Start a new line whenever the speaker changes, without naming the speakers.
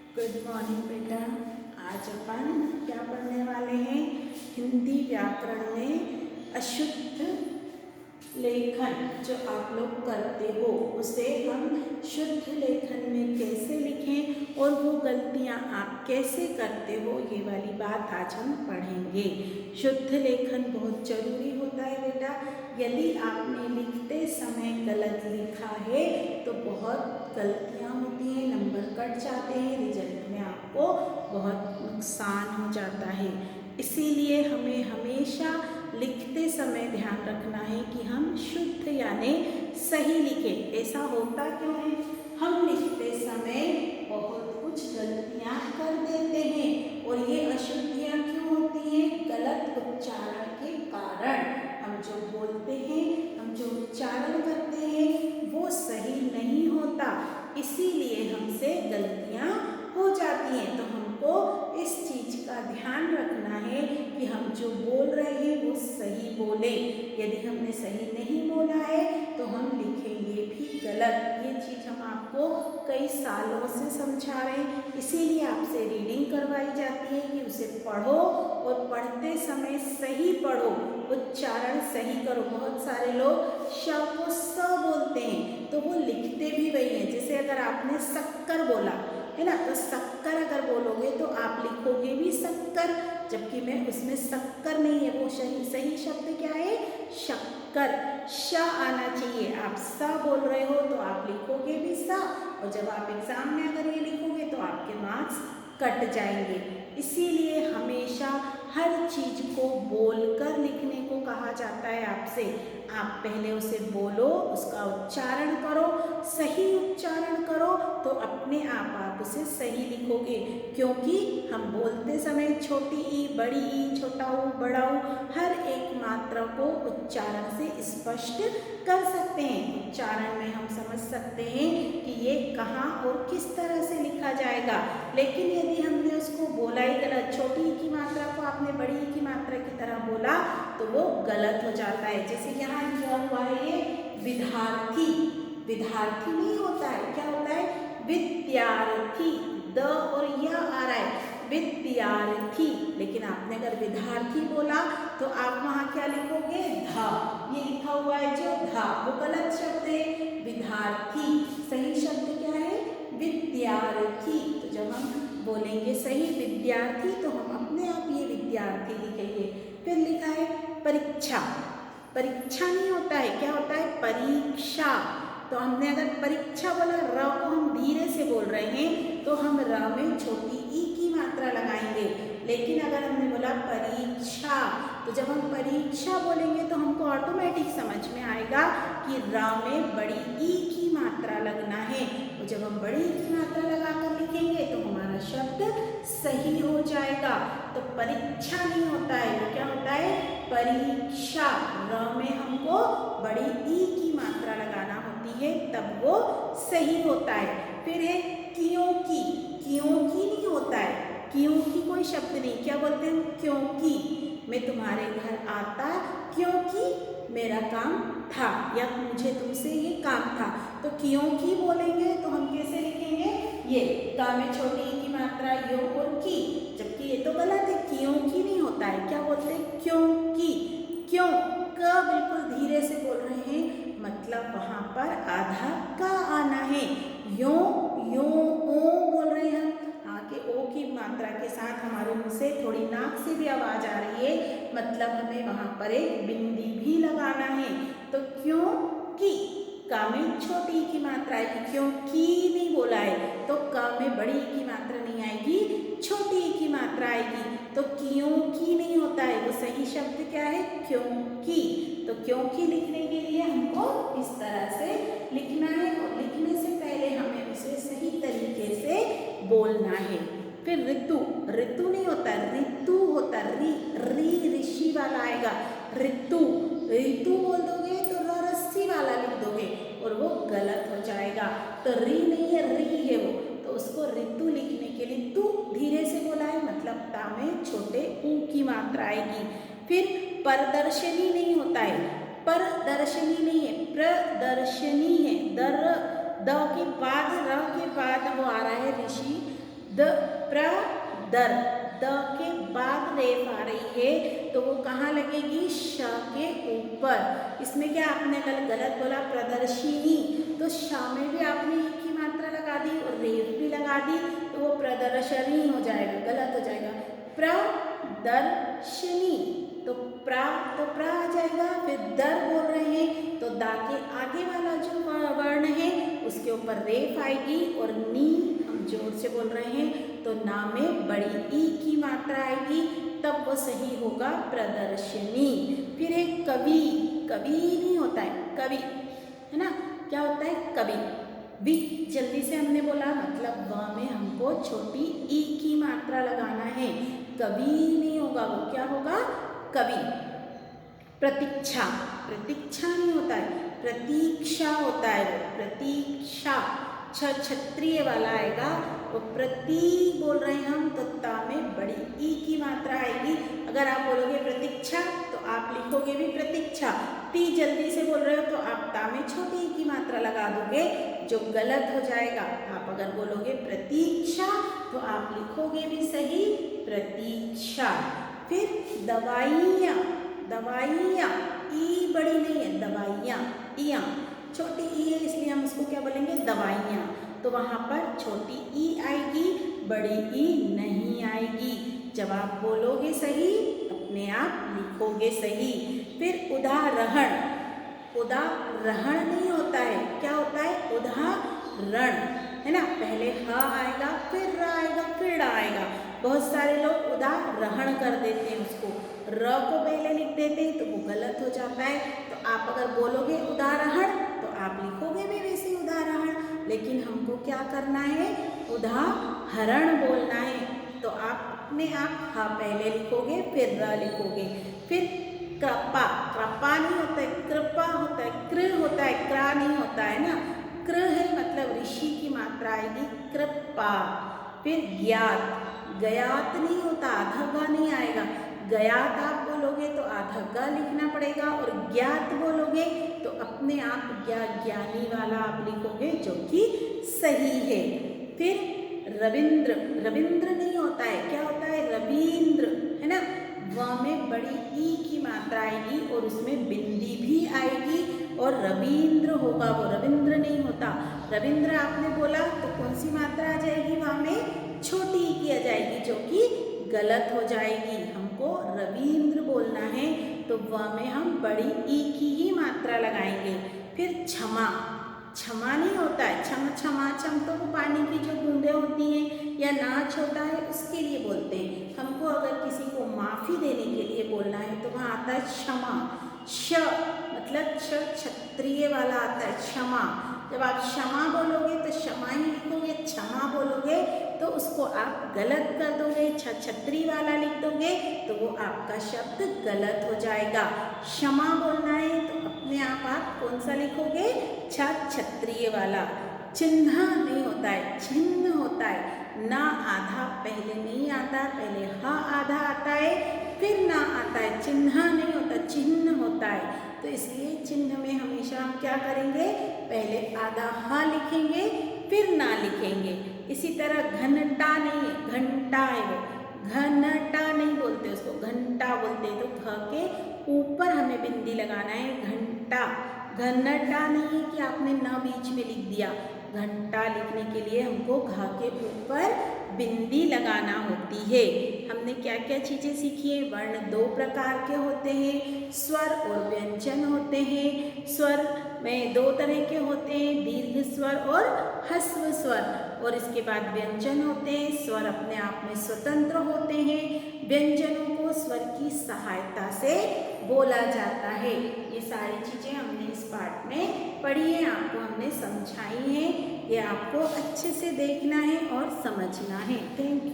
Good morning बेटा। आज अपन क्या पढ़ने वाले हैं? हिंदी व्याकरण में अशुद्ध लेखन जो आप लोग करते हो उसे हम शुद्ध लेखन में कैसे लिखें और वो गलतियां आप कैसे करते हो, ये वाली बात आज हम पढ़ेंगे। शुद्ध लेखन बहुत जरूरी होता है बेटा। यदि आपने लिखते समय गलत लिखा है तो बहुत गलतियां होती हैं, नंबर कट जाते हैं, रिजल्ट में आपको बहुत नुकसान हो जाता है। इसीलिए हमें हमेशा लिखते समय ध्यान रखना है कि हम शुद्ध यानी सही लिखें। ऐसा होता क्यों है? हम लिखते समय बहुत कुछ गलतियां कर देते हैं और ये अशुद्धियां क्यों होती हैं? गलत उच्चारण के कारण। हम जो बोलते हैं, हम जो उच्चारण करते हैं वो सही नहीं होता, इसीलिए हमसे गलतियां हो जाती हैं। तो हमको इस चीज का ध्यान रखना है कि हम जो बोल रहे हैं वो सही बोले। यदि हमने सही नहीं बोला है तो हम लिखेंगे भी गलत। ये चीज हम आपको कई सालों से समझा रहे हैं, इसीलिए आपसे रीडिंग करवाई जाती है कि उसे पढ़ो और पढ़ते समय सही पढ़ो, उच्चारण सही करो। बहुत सारे लोग श को स बोलते हैं तो वो लिखते भी वही है। जैसे अगर आपने शक्कर बोला है ना, तो शक्कर अगर बोलोगे तो आप लिखोगे भी शक्कर, जबकि मैं उसमें शक्कर नहीं है। वो सही शब्द क्या है? शक्कर। श आना चाहिए। आप स बोल रहे हो तो आप लिखोगे भी स, और जब आप एग्जाम में अगर ये लिखोगे तो आपके मार्क्स कट जाएंगे। इसीलिए हमेशा हर चीज को बोलकर लिखने को कहा जाता है आपसे। आप पहले उसे बोलो, उसका उच्चारण करो, सही उच्चारण करो तो अपने आप उसे सही लिखोगे। क्योंकि हम बोलते समय छोटी ई, बड़ी ई, छोटा ऊ, बड़ा ऊ, हर एक मात्रा को उच्चारण से स्पष्ट कर सकते हैं। उच्चारण में हम समझ सकते हैं कि ये कहाँ और किस तरह से लिखा जाएगा। लेकिन यदि हमने उसको बोला ही गलत, छोटी ई की मात्रा को आपने बड़ी ई की मात्रा की तरह बोला तो वो गलत हो जाता है। जैसे यहाँ लिखा हुआ है ये विद्यार्थी, विद्यार्थी नहीं होता है, क्या होता है? विद्यार्थी। द और यह आ रहा है विद्यार्थी, लेकिन आपने अगर विद्यार्थी बोला तो आप वहां क्या लिखोगे? ध। ये लिखा हुआ है जो ध, वो गलत शब्द है। विद्यार्थी सही शब्द क्या है? विद्यार्थी। तो जब हम बोलेंगे सही विद्यार्थी तो हम अपने आप ये विद्यार्थी लिखेंगे। फिर लिखा है परीक्षा। परीक्षा नहीं होता है, क्या होता है? परीक्षा। तो हमने अगर परीक्षा बोला, र को हम धीरे से बोल रहे हैं तो हम र में छोटी ई की मात्रा लगाएंगे। लेकिन अगर हमने बोला परीक्षा, तो जब हम परीक्षा बोलेंगे तो हमको ऑटोमेटिक समझ में आएगा कि र में बड़ी ई की मात्रा लगना है। तो जब हम बड़ी ई की मात्रा लगाकर लिखेंगे तो हमारा शब्द सही हो जाएगा। तो परीक्षा नहीं होता है, वो क्या होता है? परीक्षा। र में हमको बड़ी ई की मात्रा लगाना होती है, तब वो सही होता है। फिर है क्योंकि। क्योंकि नहीं होता है, क्योंकि कोई शब्द नहीं। क्या बोलते हैं? क्योंकि मैं तुम्हारे घर आता क्योंकि मेरा काम था, या मुझे तुमसे ये काम था। तो क्योंकि बोलेंगे तो हम कैसे लिखेंगे? ये का में छोटी ई की मात्रा यो और की, जबकि ये तो गलत है, क्योंकि नहीं होता है। क्या बोलते हैं? क्योंकि। क्यों क बिल्कुल धीरे से बोल रहे हैं, मतलब वहां पर आधा का आना है। यो यो ओ बोल रहे हैं हम, आगे ओ की मात्रा के साथ हमारे मुंह से थोड़ी नाक से भी आवाज आ रही है, मतलब हमें वहां पर एक बिंदी भी लगाना है। तो क्यों की, का में छोटी ई की मात्रा आएगी। क्योंकि नहीं बोला है तो का में बड़ी ई की मात्रा नहीं आएगी, छोटी ई की मात्रा आएगी। तो क्योंकि नहीं होता है, वो सही शब्द क्या है? क्योंकि। तो क्योंकि लिखने के लिए हमको इस तरह से लिखना है, और लिखने से पहले हमें उसे सही तरीके से बोलना है। फिर ऋतु। ऋतु नहीं होता, ऋतु होता। री री ऋषि वाला आएगा। ऋतु। ऋतु बोल दोगे तो रस्सी वाला लिख दोगे और वो गलत हो जाएगा। तो री नहीं है, री है वो, तो उसको ऋतु लिखने के लिए तू धीरे से बोला है, मतलब ता में छोटे ऊ की मात्रा आएगी। फिर प्रदर्शनी नहीं होता है, प्रदर्शनी नहीं है, प्रदर्शनी है। द के बाद र के बाद वो आ रहा है ऋषि, द प्र दर, द के बाद रेफ आ रही है तो वो कहाँ लगेगी, श के ऊपर। इसमें क्या आपने कल गलत बोला प्रदर्शिनी, तो श में भी आपने एक ही मात्रा लगा दी और रेफ भी लगा दी तो वो प्रदर्शनी हो जाएगा, गलत हो जाएगा। प्रदर्शिनी तो प्रा आ जाएगा, फिर दर बोल रहे हैं तो दा के आगे वाला जो वर्ण है उसके ऊपर रेफ आएगी और नी हम जोर से बोल रहे हैं तो ना में बड़ी ई की मात्रा आएगी, तब वो सही होगा प्रदर्शनी। फिर एक कवि, कवि नहीं होता है कवि, है ना, क्या होता है कवि। भी जल्दी से हमने बोला मतलब व में हमको छोटी ई की मात्रा लगाना है, कवि नहीं होगा, वो क्या होगा कवि। प्रतीक्षा, प्रतीक्षा नहीं होता है प्रतीक्षा होता है, वो प्रतीक्षा क्षत्रिय वाला आएगा, वो प्रति बोल रहे हैं हम तो ता में बड़ी ई की मात्रा आएगी। अगर आप बोलोगे प्रतीक्षा तो आप लिखोगे भी प्रतीक्षा, ती जल्दी से बोल रहे हो तो आप ता में छोटी ई की मात्रा लगा दोगे जो गलत हो जाएगा। आप अगर बोलोगे प्रतीक्षा तो आप लिखोगे भी सही प्रतीक्षा। फिर दवाइयाँ, दवाइयाँ ई बड़ी नहीं है, दवाइयाँ इयाँ छोटी ई है इसलिए हम उसको क्या बोलेंगे दवाइयाँ, तो वहाँ पर छोटी ई आएगी बड़ी ई नहीं आएगी। जब आप बोलोगे सही अपने आप लिखोगे सही। फिर उदाहरण, उदाहरण नहीं होता है, क्या होता है उदाहरण, है ना, पहले ह आएगा फिर र आएगा फिर ड़ आएगा। बहुत सारे लोग उदाहरण कर देते हैं, उसको र को पहले लिख देते हैं तो वो गलत हो जाता है। तो आप अगर बोलोगे उदाहरण तो आप लिखोगे भी वैसे उदाहरण, लेकिन हमको क्या करना है उदाहरण बोलना है, तो आप अपने आप ह पहले लिखोगे फिर र लिखोगे। फिर कृपा, कृपा नहीं होता है कृपा होता है, कृ होता है क्रा नहीं होता है ना, कृ है मतलब ऋषि की मात्रा आएगी कृपा। फिर ज्ञात, ज्ञात नहीं होता आधा गा नहीं आएगा, ज्ञात आप बोलोगे तो आधा गा लिखना पड़ेगा और ज्ञात बोलोगे तो अपने आप ज्ञानी वाला आप लिखोगे जो कि सही है। फिर रविंद्र, रविंद्र नहीं होता है, क्या होता है रविंद्र, है ना, व में बड़ी ई की मात्रा आएगी और उसमें बिंदी भी आएगी और रविंद्र होगा, वो रविंद्र नहीं होता। रविंद्र आपने बोला तो कौन सी मात्रा आ जाएगी, वहाँ में छोटी ई की आ जाएगी जो कि गलत हो जाएगी। हमको रविंद्र बोलना है तो वह में हम बड़ी ई की ही मात्रा लगाएंगे। फिर क्षमा, क्षमा नहीं होता है क्षम क्षमा क्षम तो वो पानी की जो बूंदें होती हैं या नाच होता है उसके लिए बोलते हैं। हमको अगर किसी को माफ़ी देने के लिए बोलना है तो वहाँ आता है क्षमा, श मतलब क्षत्रिय वाला आता है क्षमा। जब आप क्षमा बोलोगे तो क्षमा ही लिखोगे, क्षमा बोलोगे तो उसको आप गलत कर दोगे, क्षत्रिय वाला लिख दोगे तो वो आपका शब्द गलत हो जाएगा। क्षमा बोलना है तो अपने आप कौन सा लिखोगे, क्षत्रिय वाला। चिन्ह नहीं होता है चिन्ह होता है, ना आधा पहले नहीं आता, पहले ह आधा आता है फिर ना आता है, चिन्ह नहीं होता चिन्ह होता है। तो इसलिए चिन्ह में हमेशा हम क्या करेंगे, पहले आधा ह लिखेंगे फिर ना लिखेंगे। इसी तरह घंटा नहीं है, घंटा है वो, घनटा नहीं बोलते उसको, घंटा बोलते हैं। तो घ के ऊपर हमें बिंदी लगाना है, घंटा। घनटा नहीं है कि आपने न बीच में लिख दिया, घंटा लिखने के लिए हमको घ के ऊपर बिंदी लगाना होती है। हमने क्या क्या चीज़ें सीखी है, वर्ण दो प्रकार के होते हैं, स्वर और व्यंजन होते हैं। स्वर में दो तरह के होते हैं, दीर्घ स्वर और ह्रस्व स्वर। और इसके बाद व्यंजन होते हैं, स्वर अपने आप में स्वतंत्र होते हैं, व्यंजनों को स्वर की सहायता से बोला जाता है। ये सारी चीज़ें हमने इस पाठ में पढ़ी है, आपको हमने समझाई है, ये आपको अच्छे से देखना है और समझना है। Thank you.